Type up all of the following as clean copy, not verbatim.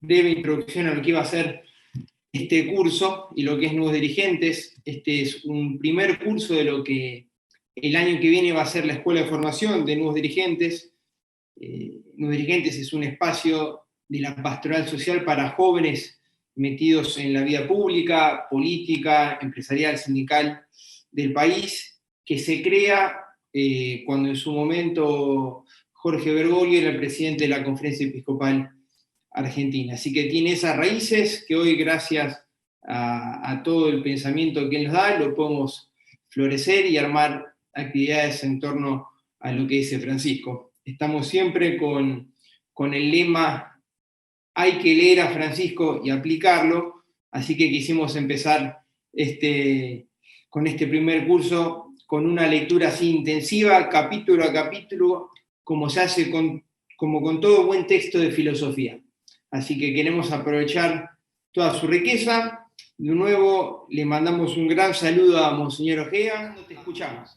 breve introducción a lo que iba a ser este curso y lo que es Nuevos Dirigentes. Este es un primer curso de lo que el año que viene va a ser la Escuela de Formación de Nuevos Dirigentes. Nuevos Dirigentes es un espacio de la pastoral social para jóvenes metidos en la vida pública, política, empresarial, sindical del país, que se crea cuando en su momento Jorge Bergoglio era el presidente de la Conferencia Episcopal Argentina. Así que tiene esas raíces que hoy, gracias a todo el pensamiento que él nos da, lo podemos florecer y armar actividades en torno a lo que dice Francisco. Estamos siempre con el lema hay que leer a Francisco y aplicarlo, así que quisimos empezar con este primer curso con una lectura así intensiva, capítulo a capítulo, como se hace como con todo buen texto de filosofía. Así que queremos aprovechar toda su riqueza. De nuevo, le mandamos un gran saludo a Monseñor Ojeda. Te escuchamos.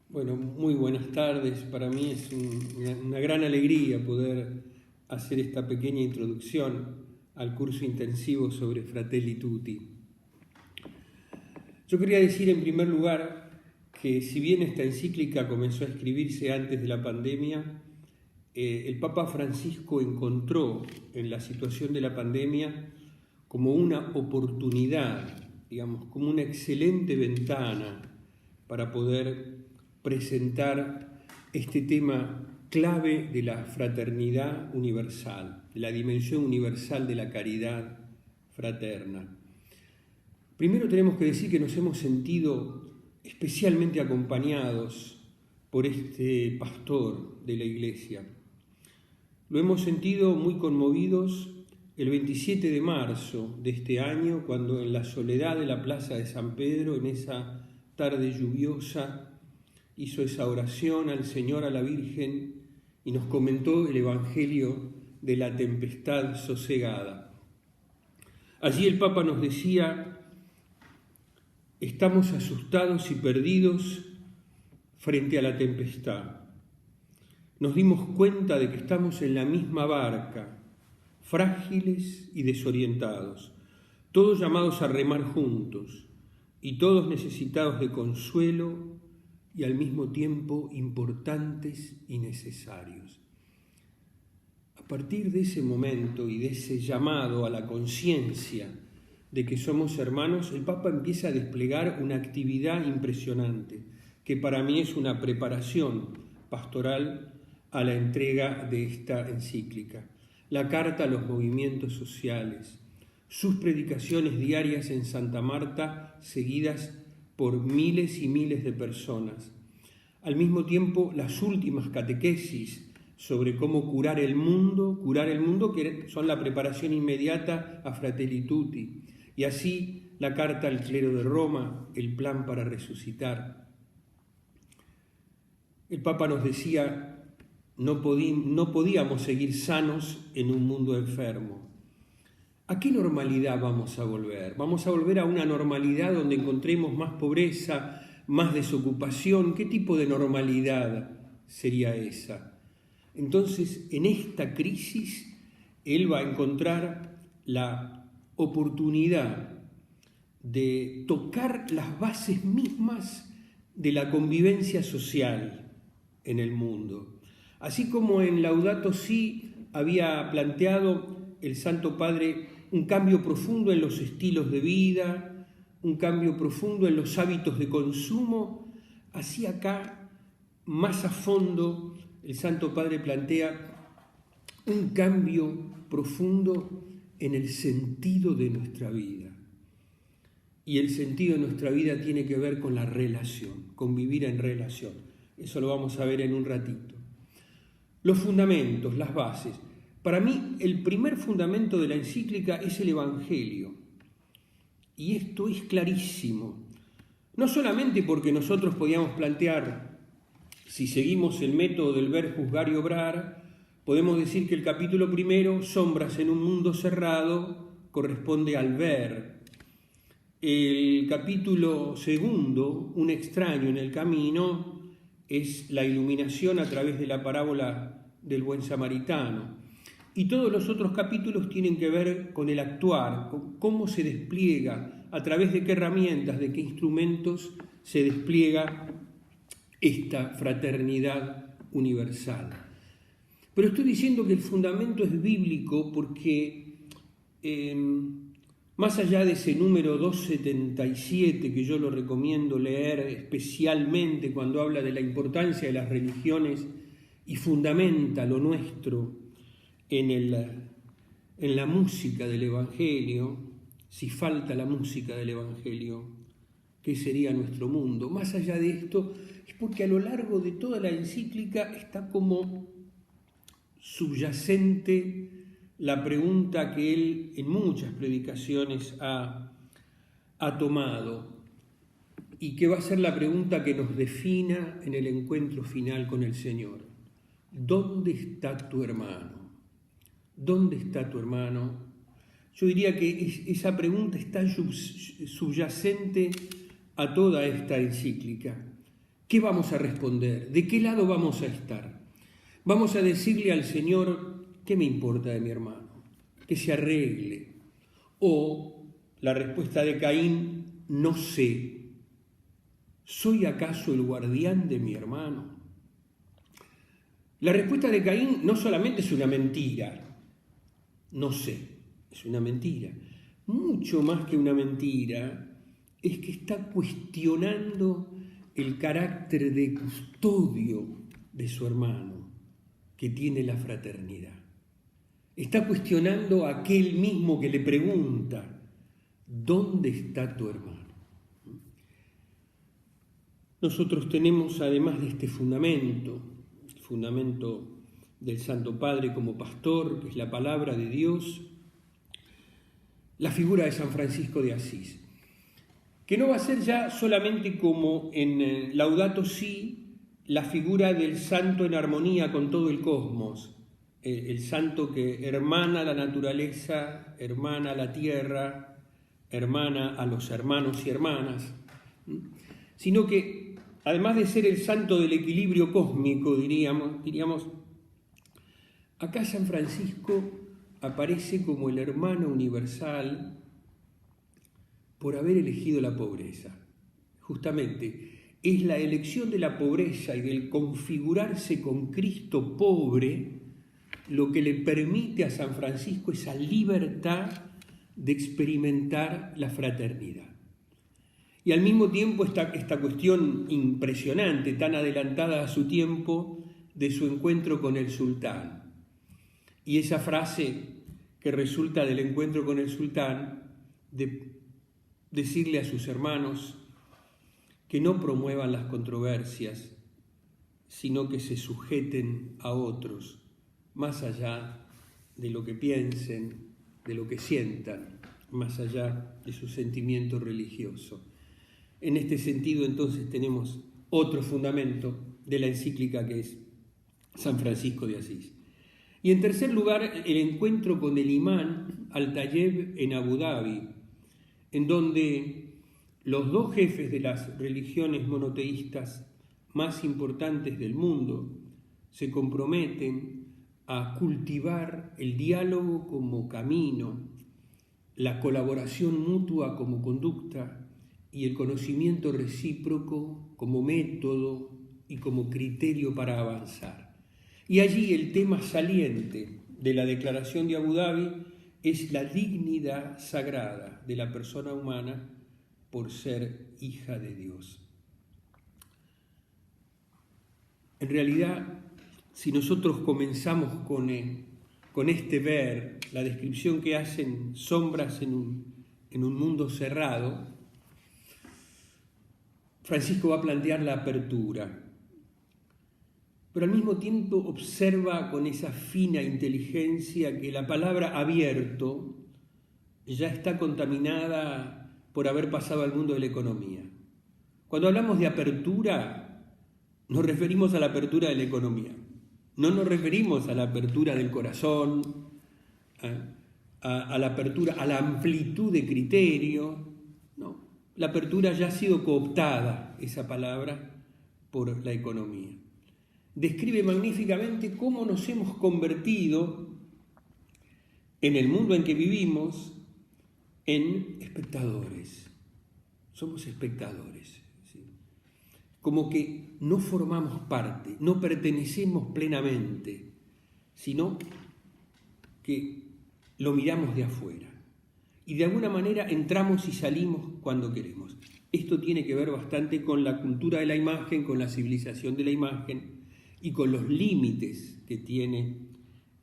Bueno, muy buenas tardes. Para mí es una gran alegría poder hacer esta pequeña introducción al curso intensivo sobre Fratelli Tutti. Yo quería decir en primer lugar que si bien esta encíclica comenzó a escribirse antes de la pandemia, el Papa Francisco encontró en la situación de la pandemia como una oportunidad, digamos, como una excelente ventana para poder presentar este tema clave de la fraternidad universal, de la dimensión universal de la caridad fraterna. Primero tenemos que decir que nos hemos sentido especialmente acompañados por este pastor de la Iglesia. Lo hemos sentido muy conmovidos el 27 de marzo de este año, cuando en la soledad de la Plaza de San Pedro, en esa tarde lluviosa, hizo esa oración al Señor, a la Virgen, y nos comentó el Evangelio de la tempestad sosegada. Allí el Papa nos decía: estamos asustados y perdidos frente a la tempestad. Nos dimos cuenta de que estamos en la misma barca, frágiles y desorientados, todos llamados a remar juntos y todos necesitados de consuelo y al mismo tiempo importantes y necesarios. A partir de ese momento y de ese llamado a la conciencia de que somos hermanos, el Papa empieza a desplegar una actividad impresionante, que para mí es una preparación pastoral a la entrega de esta encíclica. La carta a los movimientos sociales, sus predicaciones diarias en Santa Marta, seguidas por miles y miles de personas. Al mismo tiempo, las últimas catequesis sobre cómo curar el mundo, que son la preparación inmediata a Fratelli Tutti. Y así la carta al clero de Roma, el plan para resucitar. El Papa nos decía: no podíamos seguir sanos en un mundo enfermo. ¿A qué normalidad vamos a volver? ¿Vamos a volver a una normalidad donde encontremos más pobreza, más desocupación? ¿Qué tipo de normalidad sería esa? Entonces, en esta crisis, él va a encontrar la oportunidad de tocar las bases mismas de la convivencia social en el mundo. Así como en Laudato Si había planteado el Santo Padre un cambio profundo en los estilos de vida, un cambio profundo en los hábitos de consumo, así acá, más a fondo, el Santo Padre plantea un cambio profundo en el sentido de nuestra vida. Y el sentido de nuestra vida tiene que ver con la relación, con vivir en relación. Eso lo vamos a ver en un ratito. Los fundamentos, las bases. Para mí, el primer fundamento de la encíclica es el Evangelio. Y esto es clarísimo. No solamente porque nosotros podíamos plantear, si seguimos el método del ver, juzgar y obrar, podemos decir que el capítulo primero, sombras en un mundo cerrado, corresponde al ver. El capítulo segundo, un extraño en el camino, es la iluminación a través de la parábola del buen samaritano. Y todos los otros capítulos tienen que ver con el actuar, con cómo se despliega, a través de qué herramientas, de qué instrumentos se despliega esta fraternidad universal. Pero estoy diciendo que el fundamento es bíblico porque más allá de ese número 277, que yo lo recomiendo leer especialmente cuando habla de la importancia de las religiones y fundamenta lo nuestro en la música del Evangelio, si falta la música del Evangelio, ¿qué sería nuestro mundo? Más allá de esto, es porque a lo largo de toda la encíclica está como subyacente la pregunta que él en muchas predicaciones ha tomado y que va a ser la pregunta que nos defina en el encuentro final con el Señor. ¿Dónde está tu hermano? ¿Dónde está tu hermano? Yo diría que esa pregunta está subyacente a toda esta encíclica. ¿Qué vamos a responder? ¿De qué lado vamos a estar? Vamos a decirle al Señor, ¿qué me importa de mi hermano? Que se arregle. O la respuesta de Caín, no sé. ¿Soy acaso el guardián de mi hermano? La respuesta de Caín no solamente es una mentira, no sé, es una mentira. Mucho más que una mentira, es que está cuestionando el carácter de custodio de su hermano, que tiene la fraternidad. Está cuestionando a aquel mismo que le pregunta, ¿dónde está tu hermano? Nosotros tenemos, además de este fundamento, el fundamento del Santo Padre como pastor, que es la palabra de Dios, la figura de San Francisco de Asís, que no va a ser ya solamente como en Laudato Si, la figura del santo en armonía con todo el cosmos, el santo que hermana la naturaleza, hermana la tierra, hermana a los hermanos y hermanas, sino que además de ser el santo del equilibrio cósmico, diríamos, acá San Francisco aparece como el hermano universal por haber elegido la pobreza. Justamente es la elección de la pobreza y del configurarse con Cristo pobre lo que le permite a San Francisco esa libertad de experimentar la fraternidad. Y al mismo tiempo esta cuestión impresionante, tan adelantada a su tiempo, de su encuentro con el sultán. Y esa frase que resulta del encuentro con el sultán, de decirle a sus hermanos que no promuevan las controversias, sino que se sujeten a otros, más allá de lo que piensen, de lo que sientan, más allá de su sentimiento religioso. En este sentido, entonces, tenemos otro fundamento de la encíclica que es San Francisco de Asís. Y en tercer lugar, el encuentro con el imán Al-Tayeb en Abu Dhabi, en donde los dos jefes de las religiones monoteístas más importantes del mundo se comprometen a cultivar el diálogo como camino, la colaboración mutua como conducta y el conocimiento recíproco como método y como criterio para avanzar. Y allí el tema saliente de la declaración de Abu Dhabi es la dignidad sagrada de la persona humana por ser hija de Dios. En realidad, si nosotros comenzamos con este ver, la descripción que hacen sombras en un mundo cerrado, Francisco va a plantear la apertura, pero al mismo tiempo observa con esa fina inteligencia que la palabra abierto ya está contaminada por haber pasado al mundo de la economía. Cuando hablamos de apertura, nos referimos a la apertura de la economía. No nos referimos a la apertura del corazón, a la apertura, a la amplitud de criterio. No, la apertura ya ha sido cooptada, esa palabra, por la economía. describe magníficamente cómo nos hemos convertido en el mundo en que vivimos en espectadores. Somos espectadores, ¿sí? Como que no formamos parte, no pertenecemos plenamente, sino que lo miramos de afuera. Y de alguna manera entramos y salimos cuando queremos. Esto tiene que ver bastante con la cultura de la imagen, con la civilización de la imagen y con los límites que tiene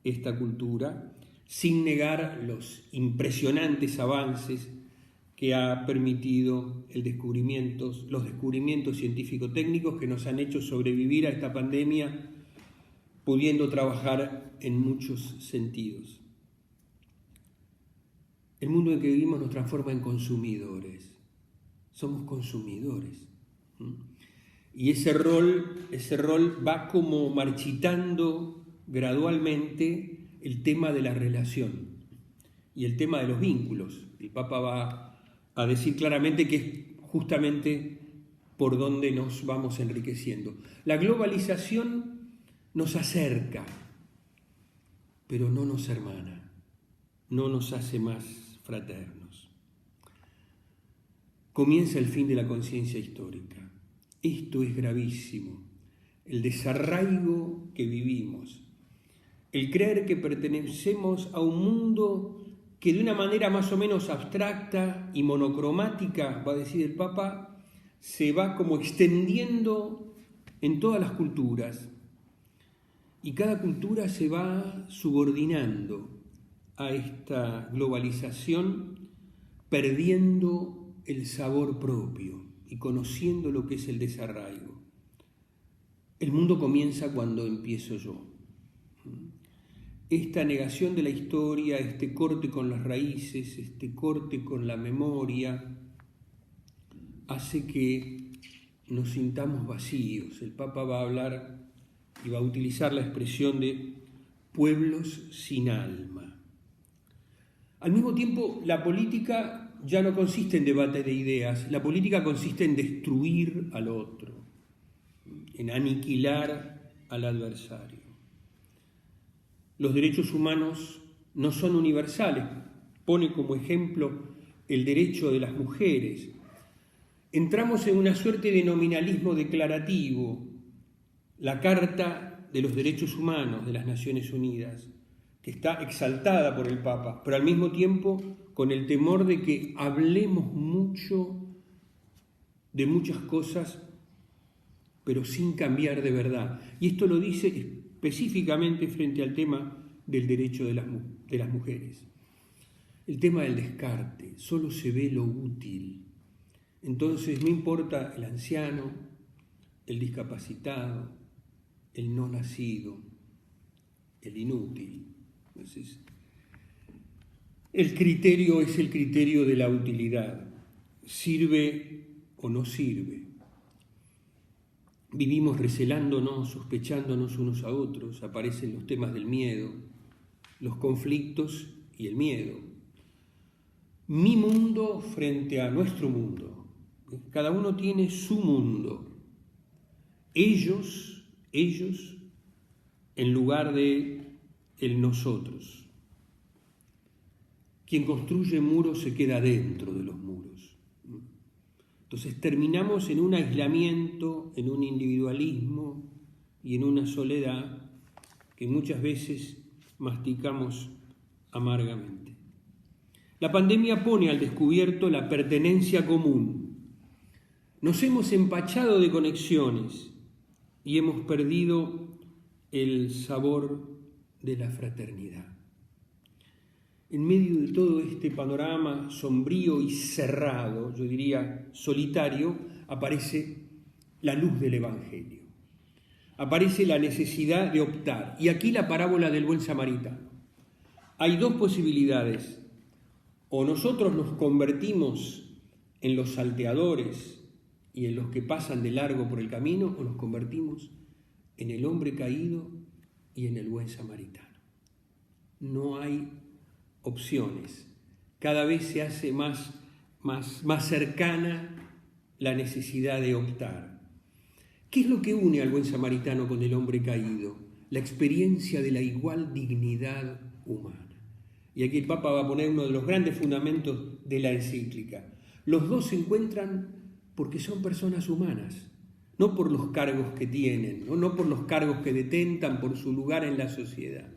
esta cultura, sin negar los impresionantes avances que ha permitido los descubrimientos científico-técnicos que nos han hecho sobrevivir a esta pandemia, pudiendo trabajar en muchos sentidos. El mundo en que vivimos nos transforma en consumidores. Somos consumidores. Y ese rol va como marchitando gradualmente el tema de la relación y el tema de los vínculos. El Papa va a decir claramente que es justamente por donde nos vamos enriqueciendo. La globalización nos acerca, pero no nos hermana, no nos hace más fraternos. Comienza el fin de la conciencia histórica. Esto es gravísimo. El desarraigo que vivimos, el creer que pertenecemos a un mundo que de una manera más o menos abstracta y monocromática, va a decir el Papa, se va como extendiendo en todas las culturas. Y cada cultura se va subordinando a esta globalización, perdiendo el sabor propio y conociendo lo que es el desarraigo. El mundo comienza cuando empiezo yo. Esta negación de la historia, este corte con las raíces, este corte con la memoria, hace que nos sintamos vacíos. El Papa va a hablar y va a utilizar la expresión de pueblos sin alma. Al mismo tiempo, la política ya no consiste en debate de ideas, la política consiste en destruir al otro, en aniquilar al adversario. Los derechos humanos no son universales, pone como ejemplo el derecho de las mujeres. Entramos en una suerte de nominalismo declarativo, la Carta de los Derechos Humanos de las Naciones Unidas, que está exaltada por el Papa, pero al mismo tiempo con el temor de que hablemos mucho de muchas cosas, pero sin cambiar de verdad. Y esto lo dice específicamente frente al tema del derecho de las mujeres. El tema del descarte, solo se ve lo útil. Entonces no importa el anciano, el discapacitado, el no nacido, el inútil. Entonces, el criterio es el criterio de la utilidad. ¿Sirve o no sirve? Vivimos recelándonos, sospechándonos unos a otros. Aparecen los temas del miedo, los conflictos y el miedo. Mi mundo frente a nuestro mundo. Cada uno tiene su mundo. Ellos en lugar de el nosotros. Quien construye muros se queda dentro de los muros. Entonces terminamos en un aislamiento, en un individualismo y en una soledad que muchas veces masticamos amargamente. La pandemia pone al descubierto la pertenencia común. Nos hemos empachado de conexiones y hemos perdido el sabor de la fraternidad. En medio de todo este panorama sombrío y cerrado, yo diría solitario, aparece la luz del Evangelio. Aparece la necesidad de optar. Y aquí la parábola del buen samaritano. Hay dos posibilidades. O nosotros nos convertimos en los salteadores y en los que pasan de largo por el camino, o nos convertimos en el hombre caído y en el buen samaritano. No hay opciones. Cada vez se hace más cercana la necesidad de optar. ¿Qué es lo que une al buen samaritano con el hombre caído? La experiencia de la igual dignidad humana. Y aquí el Papa va a poner uno de los grandes fundamentos de la encíclica. Los dos se encuentran porque son personas humanas, no por los cargos que tienen, no por los cargos que detentan, por su lugar en la sociedad,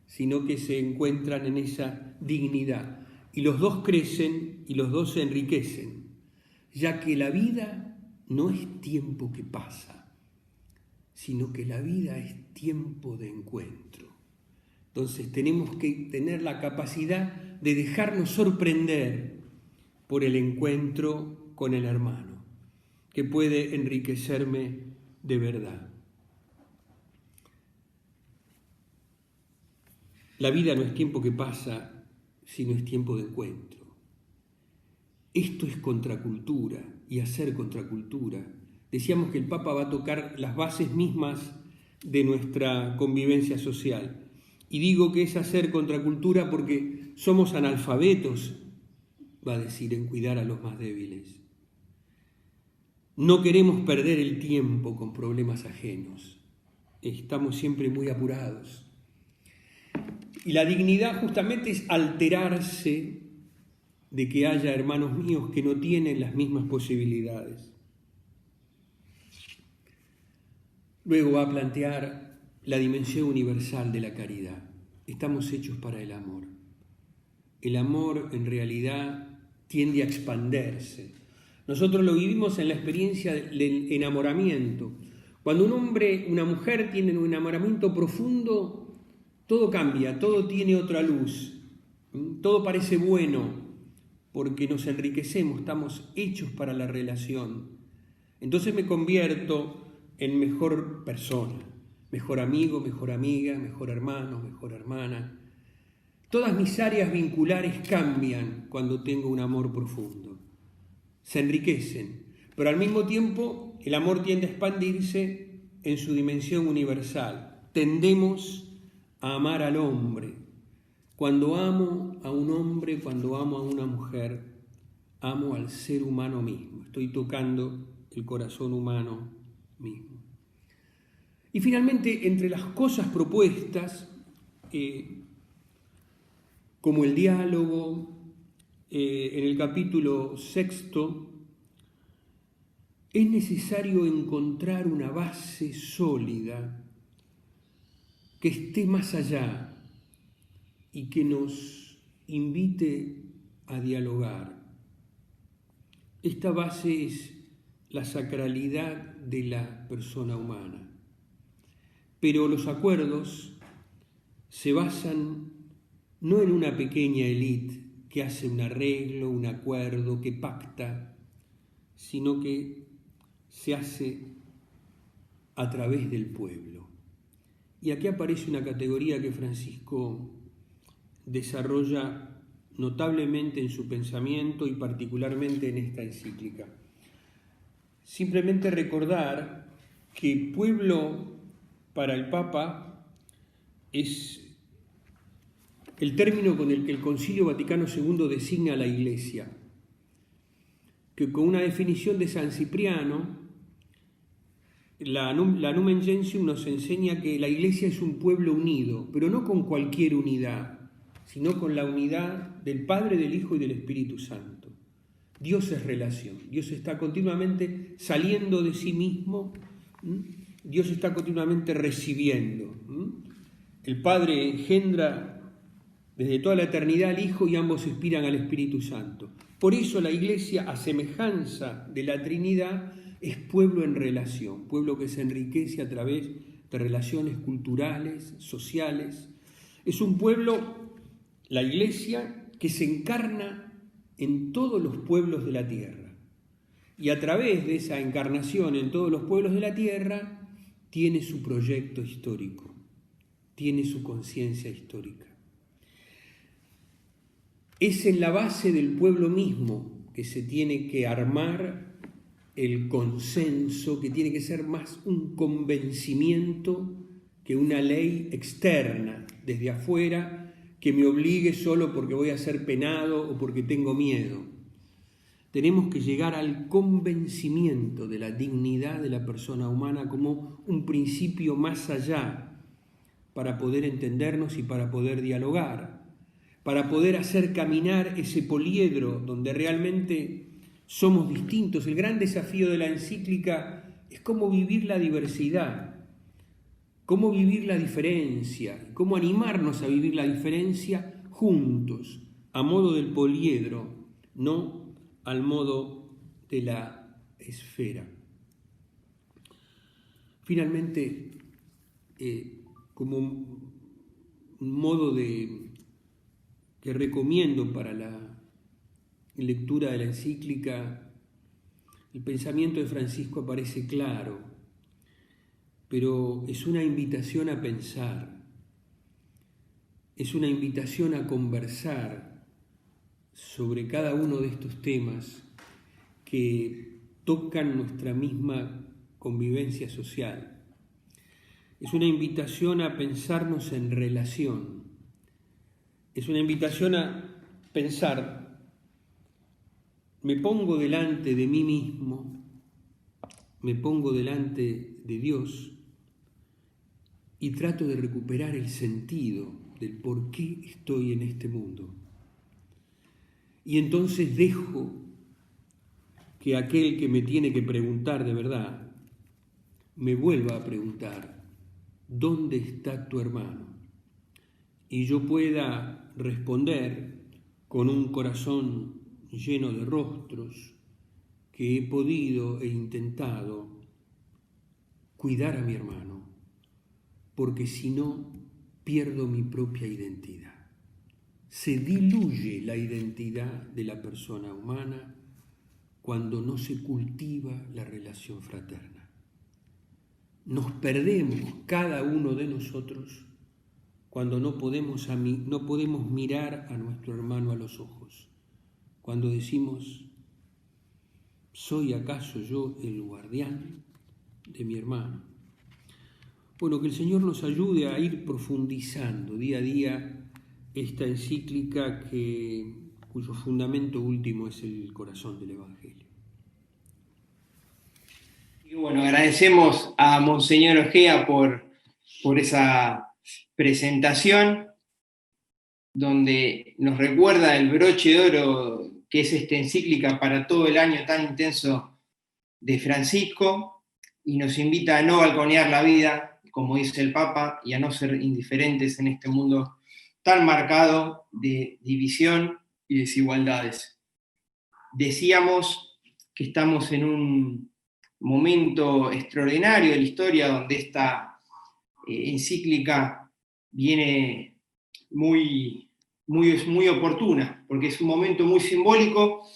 sino que se encuentran en esa dignidad. Y los dos crecen y los dos se enriquecen, ya que la vida no es tiempo que pasa, sino que la vida es tiempo de encuentro. Entonces tenemos que tener la capacidad de dejarnos sorprender por el encuentro con el hermano, que puede enriquecerme de verdad. La vida no es tiempo que pasa, sino es tiempo de encuentro. Esto es contracultura y hacer contracultura. Decíamos que el Papa va a tocar las bases mismas de nuestra convivencia social. Y digo que es hacer contracultura porque somos analfabetos, va a decir, en cuidar a los más débiles. No queremos perder el tiempo con problemas ajenos. Estamos siempre muy apurados. Y la dignidad justamente es alterarse de que haya hermanos míos que no tienen las mismas posibilidades. Luego va a plantear la dimensión universal de la caridad. Estamos hechos para el amor. El amor en realidad tiende a expandirse. Nosotros lo vivimos en la experiencia del enamoramiento. Cuando un hombre, una mujer tienen un enamoramiento profundo, todo cambia, todo tiene otra luz, todo parece bueno, porque nos enriquecemos, estamos hechos para la relación. Entonces me convierto en mejor persona, mejor amigo, mejor amiga, mejor hermano, mejor hermana. Todas mis áreas vinculares cambian cuando tengo un amor profundo. Se enriquecen, pero al mismo tiempo el amor tiende a expandirse en su dimensión universal. Tendemos a amar al hombre. Cuando amo a un hombre, cuando amo a una mujer, amo al ser humano mismo. Estoy tocando el corazón humano mismo. Y finalmente, entre las cosas propuestas, como el diálogo, en el capítulo 6, es necesario encontrar una base sólida que esté más allá y que nos invite a dialogar. Esta base es la sacralidad de la persona humana. Pero los acuerdos se basan no en una pequeña élite que hace un arreglo, un acuerdo, que pacta, sino que se hace a través del pueblo. Y aquí aparece una categoría que Francisco desarrolla notablemente en su pensamiento y particularmente en esta encíclica. Simplemente recordar que pueblo para el Papa es el término con el que el Concilio Vaticano II designa a la Iglesia, que con una definición de San Cipriano, la Numen Gentium nos enseña que la Iglesia es un pueblo unido, pero no con cualquier unidad, sino con la unidad del Padre, del Hijo y del Espíritu Santo. Dios es relación, Dios está continuamente saliendo de sí mismo, Dios está continuamente recibiendo. El Padre engendra desde toda la eternidad al Hijo y ambos inspiran al Espíritu Santo. Por eso la Iglesia, a semejanza de la Trinidad, es pueblo en relación, pueblo que se enriquece a través de relaciones culturales, sociales. Es un pueblo, la Iglesia, que se encarna en todos los pueblos de la tierra. Y a través de esa encarnación en todos los pueblos de la tierra, tiene su proyecto histórico, tiene su conciencia histórica. Es en la base del pueblo mismo que se tiene que armar el consenso, que tiene que ser más un convencimiento que una ley externa, desde afuera, que me obligue solo porque voy a ser penado o porque tengo miedo. tenemos que llegar al convencimiento de la dignidad de la persona humana como un principio más allá para poder entendernos y para poder dialogar, para poder hacer caminar ese poliedro donde realmente somos distintos. El gran desafío de la encíclica es cómo vivir la diversidad, cómo vivir la diferencia, cómo animarnos a vivir la diferencia juntos, a modo del poliedro, no al modo de la esfera. Finalmente, como un modo que recomiendo para la lectura de la encíclica, el pensamiento de Francisco aparece claro, pero es una invitación a pensar, es una invitación a conversar sobre cada uno de estos temas que tocan nuestra misma convivencia social. Es una invitación a pensarnos en relación. Es una invitación a pensar, me pongo delante de mí mismo, me pongo delante de Dios y trato de recuperar el sentido del por qué estoy en este mundo. Y entonces dejo que aquel que me tiene que preguntar de verdad me vuelva a preguntar, ¿dónde está tu hermano? Y yo pueda responder con un corazón lleno de rostros que he podido e intentado cuidar a mi hermano, porque si no, pierdo mi propia identidad. Se diluye la identidad de la persona humana cuando no se cultiva la relación fraterna. Nos perdemos cada uno de nosotros cuando no podemos mirar a nuestro hermano a los ojos, cuando decimos, ¿soy acaso yo el guardián de mi hermano? Bueno, que el Señor nos ayude a ir profundizando día a día esta encíclica cuyo fundamento último es el corazón del Evangelio. Y bueno, agradecemos a Monseñor Ojea por esa presentación, donde nos recuerda el broche de oro que es esta encíclica para todo el año tan intenso de Francisco, y nos invita a no balconear la vida, como dice el Papa, y a no ser indiferentes en este mundo tan marcado de división y desigualdades. Decíamos que estamos en un momento extraordinario de la historia donde esta encíclica viene muy oportuna, porque es un momento muy simbólico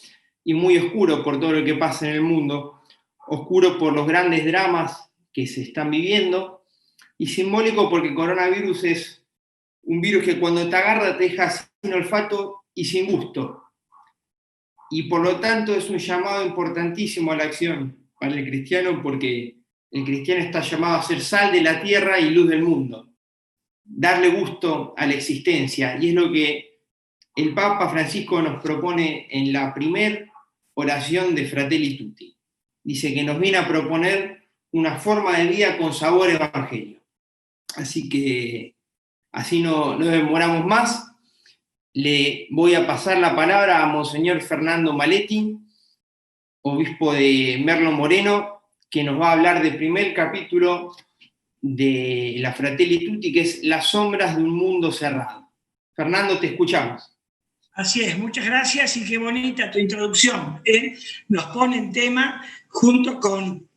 y muy oscuro por todo lo que pasa en el mundo, oscuro por los grandes dramas que se están viviendo, y simbólico porque el coronavirus es un virus que cuando te agarra te deja sin olfato y sin gusto. Y por lo tanto es un llamado importantísimo a la acción para el cristiano, porque el cristiano está llamado a ser sal de la tierra y luz del mundo, darle gusto a la existencia, y es lo que el Papa Francisco nos propone en la primer oración de Fratelli Tutti. Dice que nos viene a proponer una forma de vida con sabor evangelio. Así que así no demoramos más. Le voy a pasar la palabra a Monseñor Fernando Maletti, obispo de Merlo Moreno, que nos va a hablar del primer capítulo de la Fratelli Tutti, que es Las sombras de un mundo cerrado. Fernando, te escuchamos. Así es, muchas gracias y qué bonita tu introducción. Nos pone en tema junto con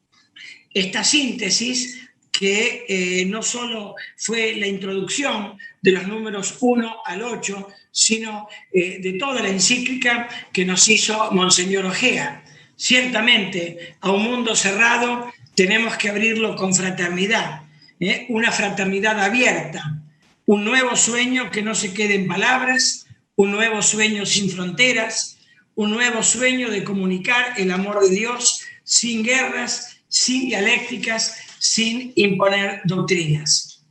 esta síntesis que no solo fue la introducción de los números 1 al 8, sino de toda la encíclica que nos hizo Monseñor Ojea. Ciertamente, a un mundo cerrado tenemos que abrirlo con fraternidad, una fraternidad abierta, un nuevo sueño que no se quede en palabras, un nuevo sueño sin fronteras, un nuevo sueño de comunicar el amor de Dios sin guerras, sin dialécticas, sin imponer doctrinas.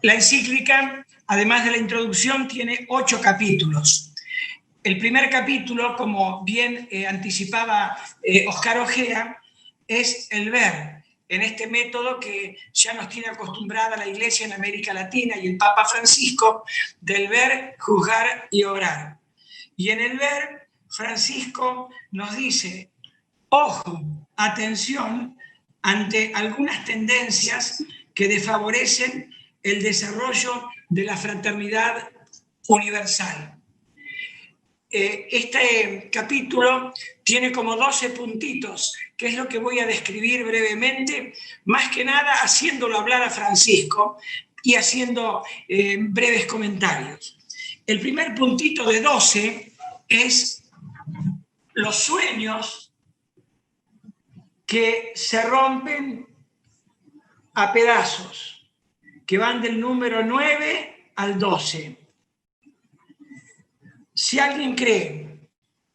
La encíclica, además de la introducción, tiene 8 capítulos. El primer capítulo, como bien anticipaba Oscar Ojea, es el ver, en este método que ya nos tiene acostumbrada la Iglesia en América Latina y el Papa Francisco, del ver, juzgar y orar. Y en el ver, Francisco nos dice, ojo, atención ante algunas tendencias que desfavorecen el desarrollo de la fraternidad universal. Este capítulo tiene como 12 puntitos, que es lo que voy a describir brevemente, más que nada haciéndolo hablar a Francisco y haciendo breves comentarios. El primer puntito de 12 es los sueños que se rompen a pedazos, que van del número 9 al 12. Si alguien cree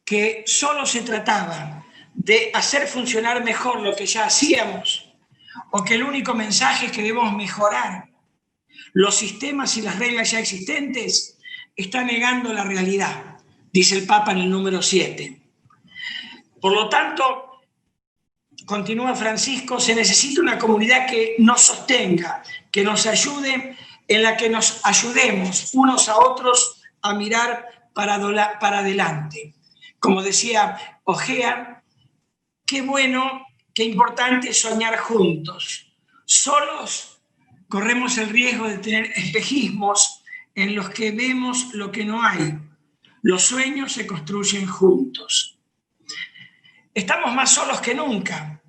que solo se trataba de hacer funcionar mejor lo que ya hacíamos, o que el único mensaje es que debemos mejorar los sistemas y las reglas ya existentes, está negando la realidad, dice el Papa en el número 7. Por lo tanto, continúa Francisco, se necesita una comunidad que nos sostenga, que nos ayude, en la que nos ayudemos unos a otros a mirar para adelante. Como decía Ojea, qué bueno, qué importante es soñar juntos. Solos corremos el riesgo de tener espejismos en los que vemos lo que no hay. Los sueños se construyen juntos. Estamos más solos que nunca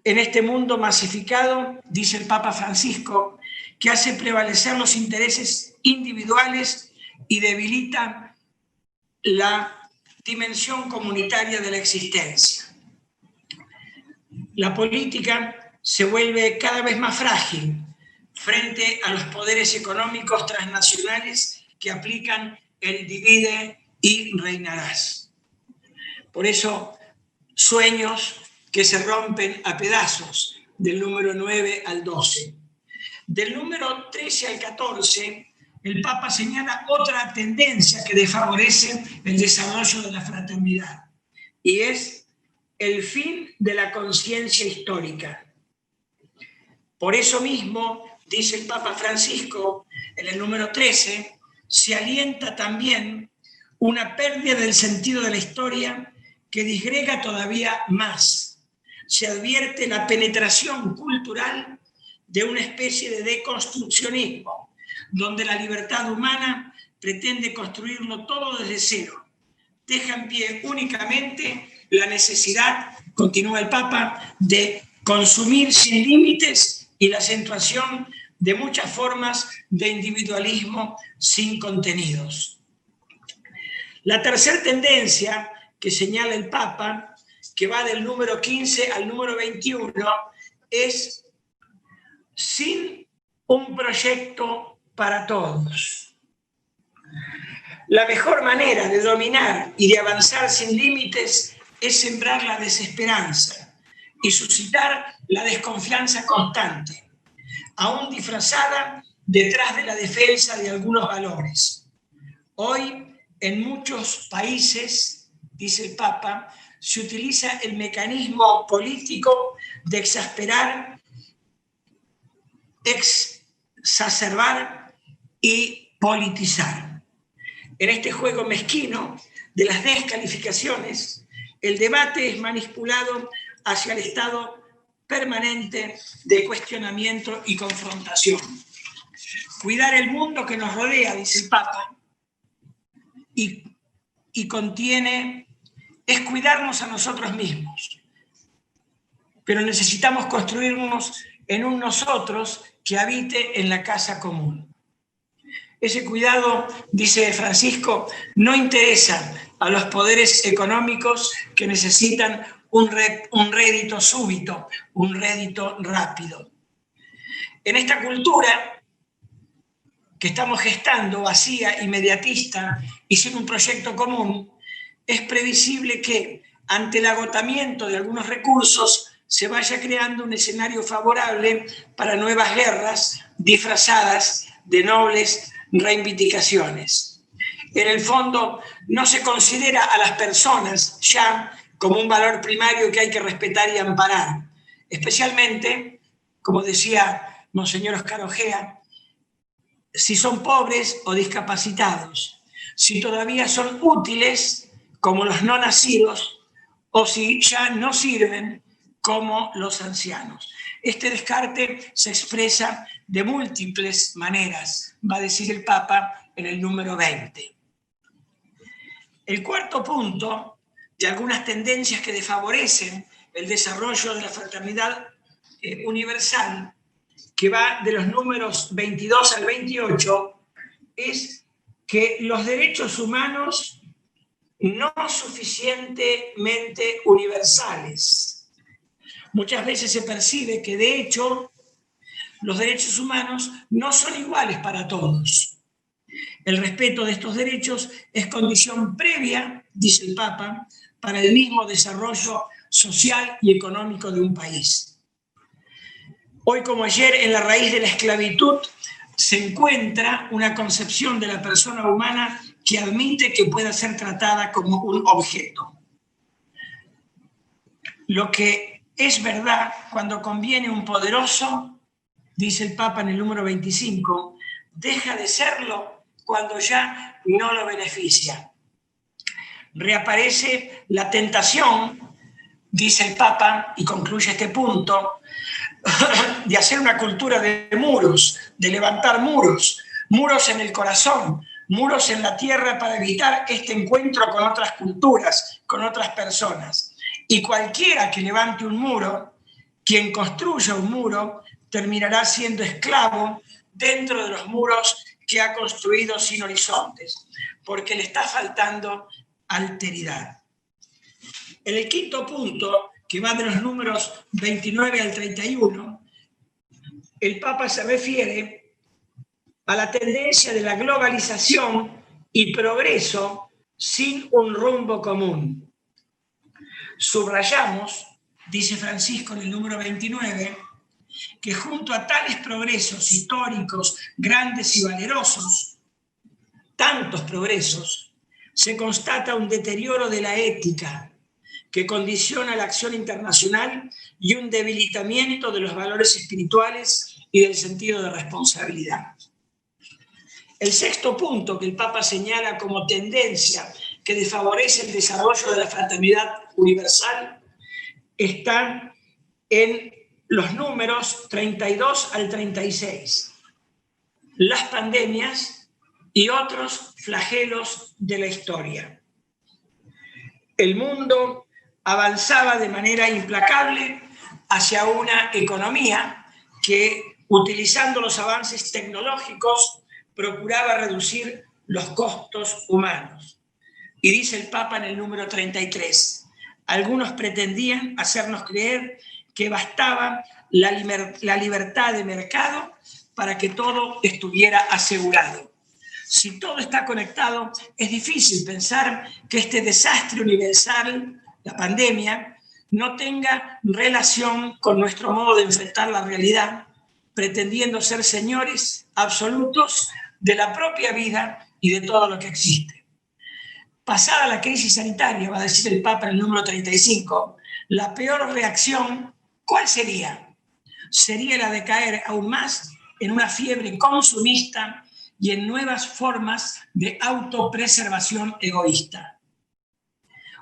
en este mundo masificado, dice el Papa Francisco, que hace prevalecer los intereses individuales y debilita la dimensión comunitaria de la existencia. La política se vuelve cada vez más frágil frente a los poderes económicos transnacionales que aplican el divide y reinarás. Por eso, sueños que se rompen a pedazos, del número 9 al 12. Del número 13 al 14, el Papa señala otra tendencia que desfavorece el desarrollo de la fraternidad, y es el fin de la conciencia histórica. Por eso mismo, dice el Papa Francisco, en el número 13, se alienta también una pérdida del sentido de la historia que disgrega todavía más. Se advierte la penetración cultural de una especie de deconstruccionismo, donde la libertad humana pretende construirlo todo desde cero. Deja en pie únicamente la necesidad, continúa el Papa, de consumir sin límites y la acentuación de muchas formas de individualismo sin contenidos. La tercera tendencia que señala el Papa, que va del número 15 al número 21, es sin un proyecto para todos. La mejor manera de dominar y de avanzar sin límites es sembrar la desesperanza y suscitar la desconfianza constante, aún disfrazada detrás de la defensa de algunos valores. Hoy, en muchos países, dice el Papa, se utiliza el mecanismo político de exasperar, exacerbar y politizar. En este juego mezquino de las descalificaciones, el debate es manipulado hacia el estado permanente de cuestionamiento y confrontación. Cuidar el mundo que nos rodea, dice el Papa, y contiene, es cuidarnos a nosotros mismos. Pero necesitamos construirnos en un nosotros que habite en la casa común. Ese cuidado, dice Francisco, no interesa a los poderes económicos que necesitan un rédito súbito, un rédito rápido. En esta cultura que estamos gestando, vacía, inmediatista y sin un proyecto común, es previsible que, ante el agotamiento de algunos recursos, se vaya creando un escenario favorable para nuevas guerras disfrazadas de nobles reivindicaciones. En el fondo, no se considera a las personas ya como un valor primario que hay que respetar y amparar, especialmente, como decía Monseñor Oscar Ojea, si son pobres o discapacitados, si todavía son útiles como los no nacidos o si ya no sirven como los ancianos. Este descarte se expresa de múltiples maneras, va a decir el Papa en el número 20. El cuarto punto de algunas tendencias que desfavorecen el desarrollo de la fraternidad universal, que va de los números 22 al 28, es que los derechos humanos no suficientemente universales. Muchas veces se percibe que, de hecho, los derechos humanos no son iguales para todos. El respeto de estos derechos es condición previa, dice el Papa, para el mismo desarrollo social y económico de un país. Hoy como ayer, en la raíz de la esclavitud se encuentra una concepción de la persona humana que admite que pueda ser tratada como un objeto. Lo que es verdad cuando conviene un poderoso, dice el Papa en el número 25, deja de serlo cuando ya no lo beneficia. Reaparece la tentación, dice el Papa, y concluye este punto, de hacer una cultura de muros, de levantar muros, muros en el corazón, muros en la tierra para evitar este encuentro con otras culturas, con otras personas. Y cualquiera que levante un muro, quien construya un muro, terminará siendo esclavo dentro de los muros que ha construido sin horizontes, porque le está faltando alteridad. En el quinto punto, que va de los números 29 al 31, el Papa se refiere a la tendencia de la globalización y progreso sin un rumbo común. Subrayamos, dice Francisco en el número 29, que junto a tales progresos históricos grandes y valerosos, tantos progresos, se constata un deterioro de la ética que condiciona la acción internacional y un debilitamiento de los valores espirituales y del sentido de responsabilidad. El sexto punto que el Papa señala como tendencia que desfavorece el desarrollo de la fraternidad universal está en los números 32 al 36. Las pandemias y otros flagelos de la historia. El mundo avanzaba de manera implacable hacia una economía que, utilizando los avances tecnológicos, procuraba reducir los costos humanos. Y dice el Papa en el número 33, algunos pretendían hacernos creer que bastaba la libertad de mercado para que todo estuviera asegurado. Si todo está conectado, es difícil pensar que este desastre universal, la pandemia, no tenga relación con nuestro modo de enfrentar la realidad, pretendiendo ser señores absolutos de la propia vida y de todo lo que existe. Pasada la crisis sanitaria, va a decir el Papa en el número 35, la peor reacción, ¿cuál sería? Sería la de caer aún más en una fiebre consumista y en nuevas formas de autopreservación egoísta.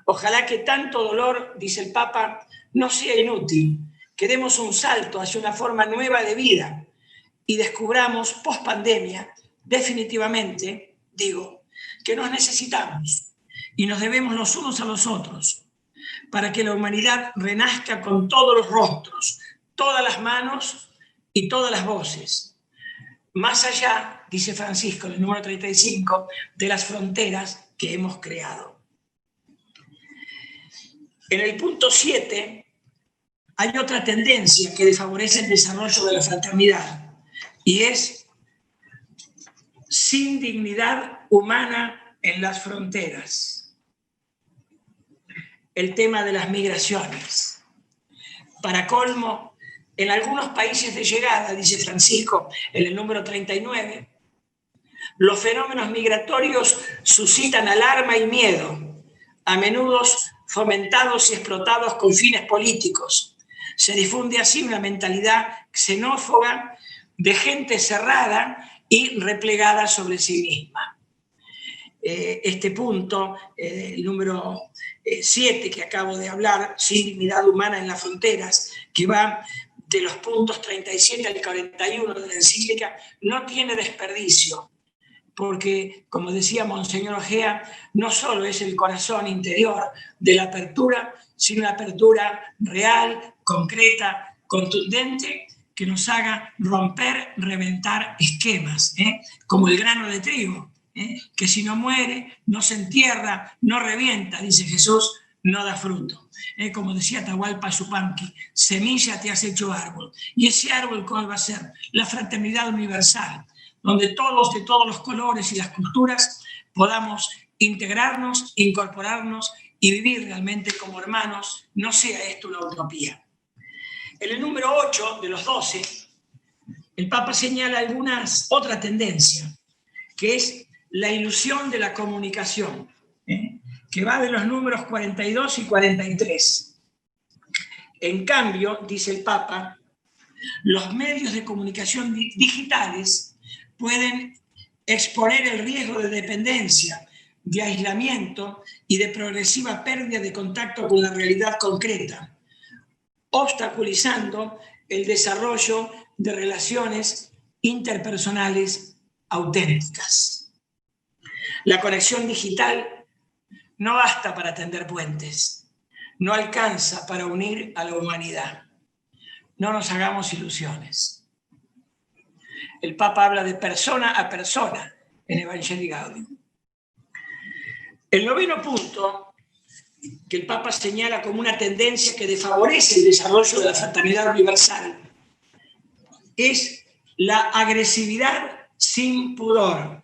Ojalá que tanto dolor, dice el Papa, no sea inútil, que demos un salto hacia una forma nueva de vida y descubramos post-pandemia, definitivamente, digo, que nos necesitamos y nos debemos los unos a los otros para que la humanidad renazca con todos los rostros, todas las manos y todas las voces, más allá, dice Francisco en el número 35, de las fronteras que hemos creado. En el punto 7 hay otra tendencia que desfavorece el desarrollo de la fraternidad y es sin dignidad humana en las fronteras. El tema de las migraciones. Para colmo, en algunos países de llegada, dice Francisco en el número 39, Los fenómenos migratorios suscitan alarma y miedo, a menudo fomentados y explotados con fines políticos. Se difunde así una mentalidad xenófoba de gente cerrada y replegada sobre sí misma. Este punto, el número 7 que acabo de hablar, sin dignidad humana en las fronteras, que va de los puntos 37 al 41 de la encíclica, no tiene desperdicio, porque, como decía Monseñor Ojea, no solo es el corazón interior de la apertura, sino una apertura real, concreta, contundente, que nos haga romper, reventar esquemas, como el grano de trigo, que si no muere, no se entierra, no revienta, dice Jesús, no da fruto. Como decía Atahualpa Yupanqui, semilla te has hecho árbol. ¿Y ese árbol cuál va a ser? La fraternidad universal, donde todos, de todos los colores y las culturas, podamos integrarnos, incorporarnos y vivir realmente como hermanos, no sea esto una utopía. En el número 8 de los 12, el Papa señala otra tendencia, que es la ilusión de la comunicación, que va de los números 42 y 43. En cambio, dice el Papa, los medios de comunicación digitales pueden exponer el riesgo de dependencia, de aislamiento y de progresiva pérdida de contacto con la realidad concreta, obstaculizando el desarrollo de relaciones interpersonales auténticas. La conexión digital no basta para tender puentes, no alcanza para unir a la humanidad. No nos hagamos ilusiones. El Papa habla de persona a persona en Evangelii Gaudium. El noveno punto que el Papa señala como una tendencia que desfavorece el desarrollo de la fraternidad universal es la agresividad sin pudor.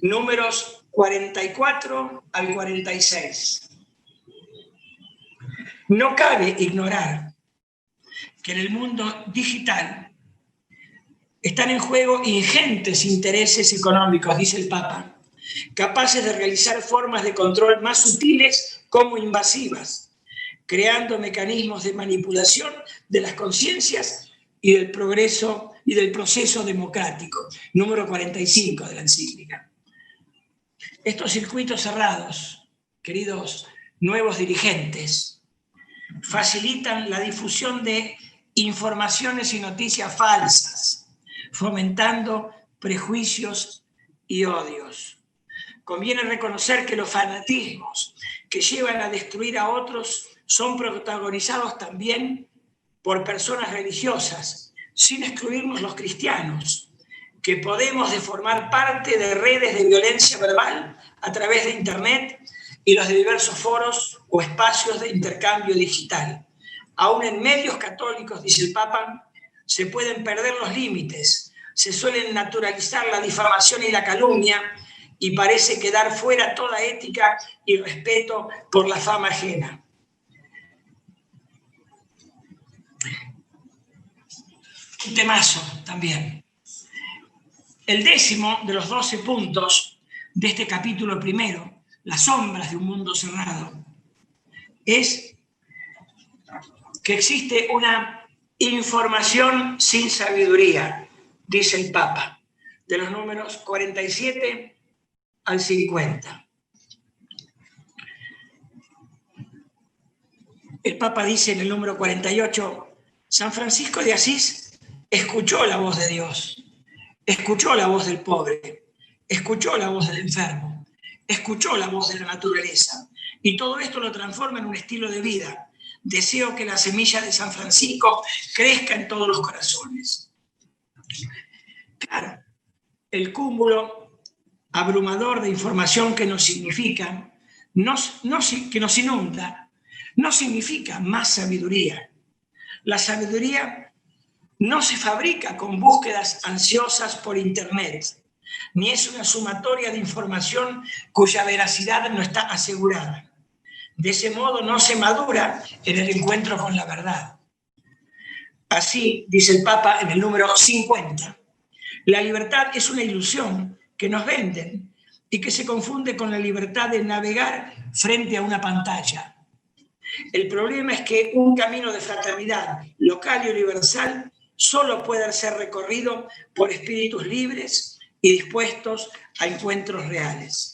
Números 44 al 46. No cabe ignorar que en el mundo digital están en juego ingentes intereses económicos, dice el Papa, capaces de realizar formas de control más sutiles como invasivas, creando mecanismos de manipulación de las conciencias y del progreso y del proceso democrático, número 45 de la encíclica. Estos circuitos cerrados, queridos nuevos dirigentes, facilitan la difusión de informaciones y noticias falsas, fomentando prejuicios y odios. Conviene reconocer que los fanatismos que llevan a destruir a otros son protagonizados también por personas religiosas, sin excluirnos los cristianos, que podemos formar parte de redes de violencia verbal a través de Internet y los diversos foros o espacios de intercambio digital. Aún en medios católicos, dice el Papa, se pueden perder los límites, se suelen naturalizar la difamación y la calumnia y parece quedar fuera toda ética y respeto por la fama ajena. Un temazo también. El 10º de los 12 puntos de este capítulo primero, las sombras de un mundo cerrado, es que existe una información sin sabiduría, dice el Papa, de los números 47 al 50. El Papa dice en el número 48, San Francisco de Asís escuchó la voz de Dios, escuchó la voz del pobre, escuchó la voz del enfermo, escuchó la voz de la naturaleza, y todo esto lo transforma en un estilo de vida. Deseo que la semilla de San Francisco crezca en todos los corazones. Claro, el cúmulo abrumador de información que nos significa, que nos inunda, no significa más sabiduría. La sabiduría no se fabrica con búsquedas ansiosas por Internet, ni es una sumatoria de información cuya veracidad no está asegurada. De ese modo no se madura en el encuentro con la verdad. Así, dice el Papa en el número 50, la libertad es una ilusión que nos venden y que se confunde con la libertad de navegar frente a una pantalla. El problema es que un camino de fraternidad local y universal solo puede ser recorrido por espíritus libres y dispuestos a encuentros reales.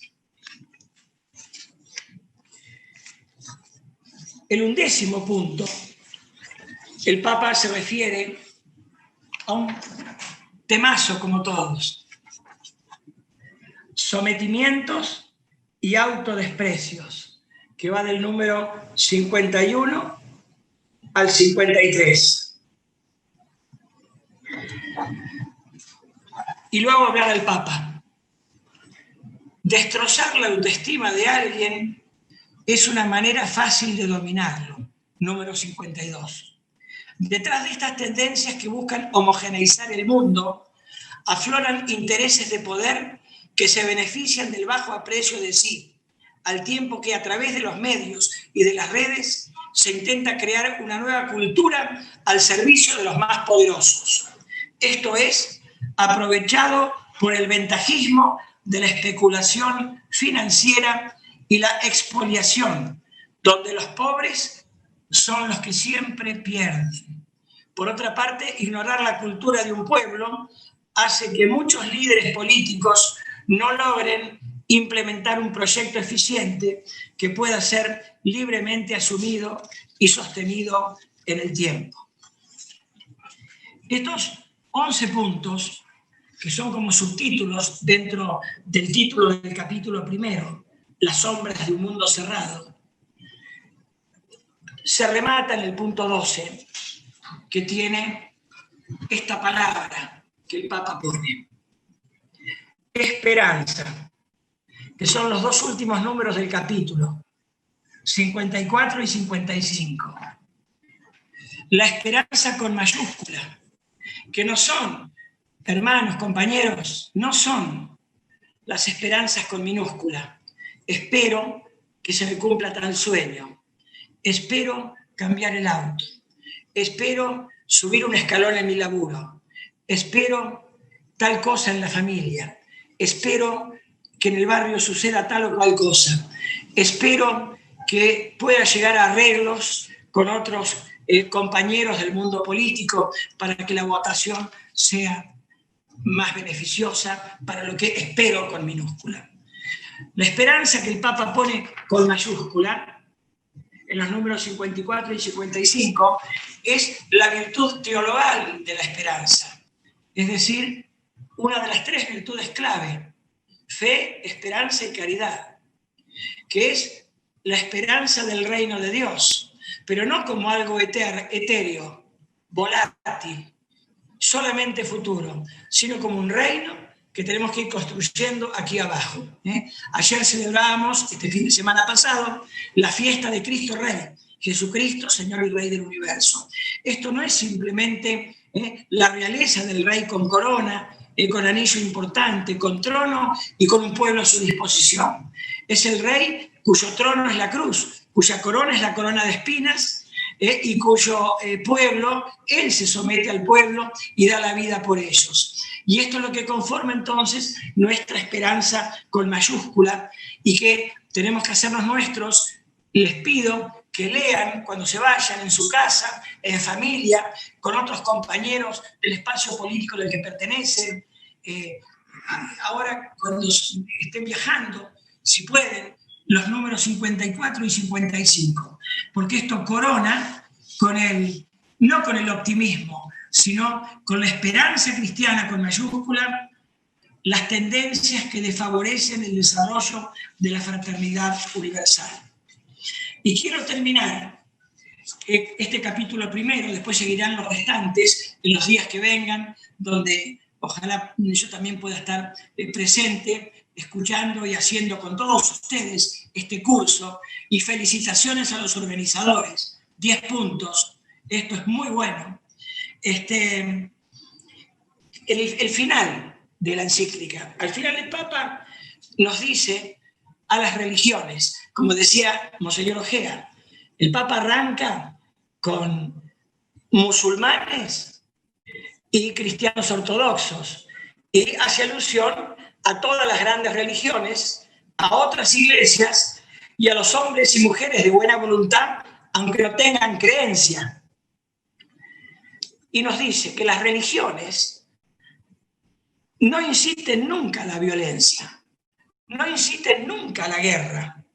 El 11º punto, el Papa se refiere a un temazo como todos: sometimientos y autodesprecios, que va del número 51 al 53. Y luego hablar del Papa. Destrozar la autoestima de alguien es una manera fácil de dominarlo. Número 52. Detrás de estas tendencias que buscan homogeneizar el mundo, afloran intereses de poder que se benefician del bajo aprecio de sí, al tiempo que a través de los medios y de las redes se intenta crear una nueva cultura al servicio de los más poderosos. Esto es aprovechado por el ventajismo de la especulación financiera y la expoliación, donde los pobres son los que siempre pierden. Por otra parte, ignorar la cultura de un pueblo hace que muchos líderes políticos no logren implementar un proyecto eficiente que pueda ser libremente asumido y sostenido en el tiempo. Estos 11 puntos, que son como subtítulos dentro del título del capítulo primero, Las sombras de un mundo cerrado, se remata en el punto 12, que tiene esta palabra que el Papa pone: esperanza, que son los dos últimos números del capítulo, 54 y 55. La esperanza con mayúscula, que no son, hermanos, compañeros, no son las esperanzas con minúscula. Espero que se me cumpla tal sueño. Espero cambiar el auto. Espero subir un escalón en mi laburo. Espero tal cosa en la familia. Espero que en el barrio suceda tal o cual cosa. Espero que pueda llegar a arreglos con otros compañeros del mundo político para que la votación sea más beneficiosa para lo que espero con minúscula. La esperanza que el Papa pone con mayúscula en los números 54 y 55 es la virtud teologal de la esperanza, es decir, una de las tres virtudes clave: fe, esperanza y caridad, que es la esperanza del reino de Dios, pero no como algo etéreo, volátil, solamente futuro, sino como un reino que tenemos que ir construyendo aquí abajo. Ayer celebrábamos, este fin de semana pasado, la fiesta de Cristo Rey, Jesucristo, Señor y Rey del universo. Esto no es simplemente la realeza del Rey con corona, con anillo importante, con trono y con un pueblo a su disposición. Es el Rey cuyo trono es la cruz, cuya corona es la corona de espinas, y cuyo pueblo, él se somete al pueblo y da la vida por ellos. Y esto es lo que conforma entonces nuestra esperanza con mayúscula y que tenemos que hacernos nuestros. Les pido que lean cuando se vayan en su casa, en familia, con otros compañeros del espacio político del que pertenecen. Ahora, cuando estén viajando, si pueden, los números 54 y 55, porque esto corona con no con el optimismo, sino con la esperanza cristiana con mayúscula, las tendencias que desfavorecen el desarrollo de la fraternidad universal. Y quiero terminar este capítulo primero, después seguirán los restantes en los días que vengan, donde ojalá yo también pueda estar presente, escuchando y haciendo con todos ustedes este curso. Y felicitaciones a los organizadores, 10 puntos, esto es muy bueno. El final de la encíclica, al final el Papa nos dice a las religiones, como decía Monseñor Ojea, el Papa arranca con musulmanes y cristianos ortodoxos y hace alusión a todas las grandes religiones, a otras iglesias y a los hombres y mujeres de buena voluntad, aunque no tengan creencia. Y nos dice que las religiones no inciten nunca a la violencia, no inciten nunca a la guerra,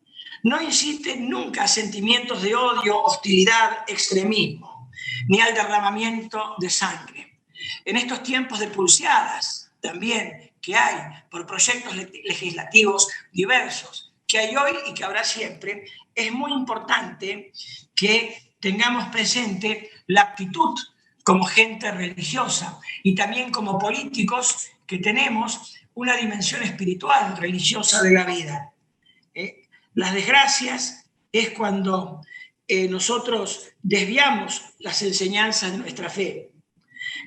no inciten nunca a sentimientos de odio, hostilidad, extremismo, ni al derramamiento de sangre. En estos tiempos de pulseadas también que hay por proyectos legislativos diversos, que hay hoy y que habrá siempre, es muy importante que tengamos presente la actitud como gente religiosa y también como políticos que tenemos una dimensión espiritual, religiosa de la vida. Las desgracias es cuando nosotros desviamos las enseñanzas de nuestra fe,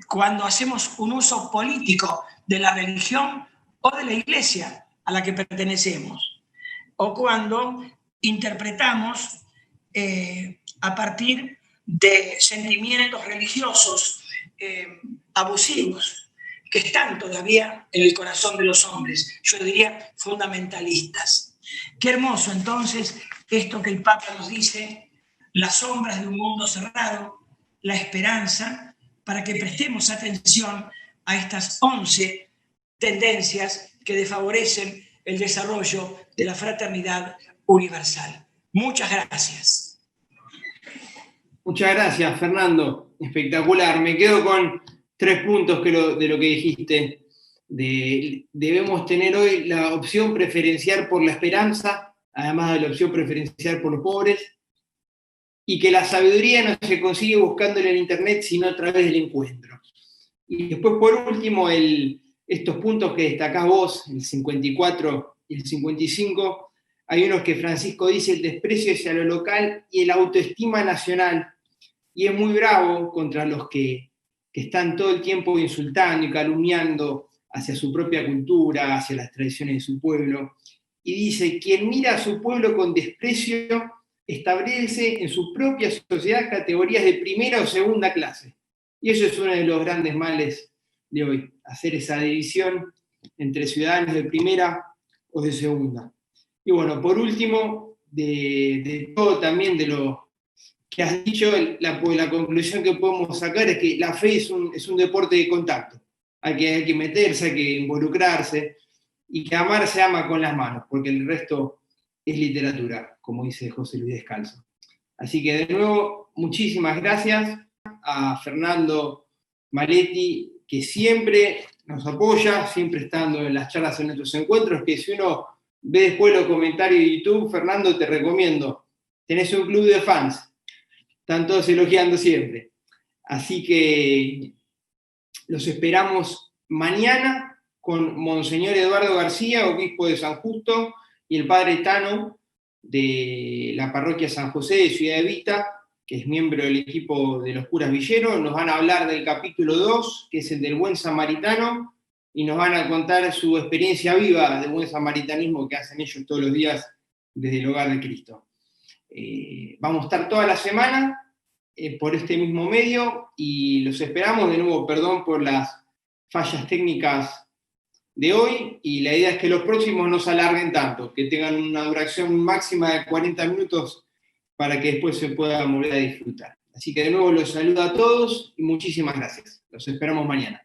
cuando hacemos un uso político de la religión o de la iglesia a la que pertenecemos, o cuando interpretamos a partir de sentimientos religiosos abusivos que están todavía en el corazón de los hombres, yo diría fundamentalistas. Qué hermoso entonces esto que el Papa nos dice, las sombras de un mundo cerrado, la esperanza, para que prestemos atención a estas 11 tendencias que desfavorecen el desarrollo de la fraternidad universal. Muchas gracias. Muchas gracias, Fernando. Espectacular. Me quedo con 3 puntos de lo que dijiste. Debemos tener hoy la opción preferencial por la esperanza, además de la opción preferencial por los pobres, y que la sabiduría no se consigue buscándola en Internet, sino a través del encuentro. Y después, por último, estos puntos que destacás vos, el 54 y el 55, hay unos que Francisco dice: el desprecio hacia lo local y el autoestima nacional, y es muy bravo contra los que están todo el tiempo insultando y calumniando hacia su propia cultura, hacia las tradiciones de su pueblo, y dice: quien mira a su pueblo con desprecio establece en su propia sociedad categorías de primera o segunda clase. Y eso es uno de los grandes males de hoy, hacer esa división entre ciudadanos de primera o de segunda. Y bueno, por último, de todo también de lo que has dicho, la conclusión que podemos sacar es que la fe es un deporte de contacto. Hay que meterse, hay que involucrarse, y que amar se ama con las manos, porque el resto es literatura, como dice José Luis Descalzo. Así que de nuevo, muchísimas gracias a Fernando Maletti, que siempre nos apoya, siempre estando en las charlas, en nuestros encuentros, que si uno ve después los comentarios de YouTube, Fernando, te recomiendo, tenés un club de fans, están todos elogiando siempre. Así que los esperamos mañana con Monseñor Eduardo García, obispo de San Justo, y el padre Tano, de la parroquia San José de Ciudad Evita, que es miembro del equipo de los curas Villeros. Nos van a hablar del capítulo 2, que es el del buen samaritano, y nos van a contar su experiencia viva de buen samaritanismo que hacen ellos todos los días desde el hogar de Cristo. Vamos a estar toda la semana por este mismo medio, y los esperamos. De nuevo, perdón por las fallas técnicas de hoy, y la idea es que los próximos no se alarguen tanto, que tengan una duración máxima de 40 minutos para que después se pueda volver a disfrutar. Así que de nuevo los saludo a todos y muchísimas gracias. Los esperamos mañana.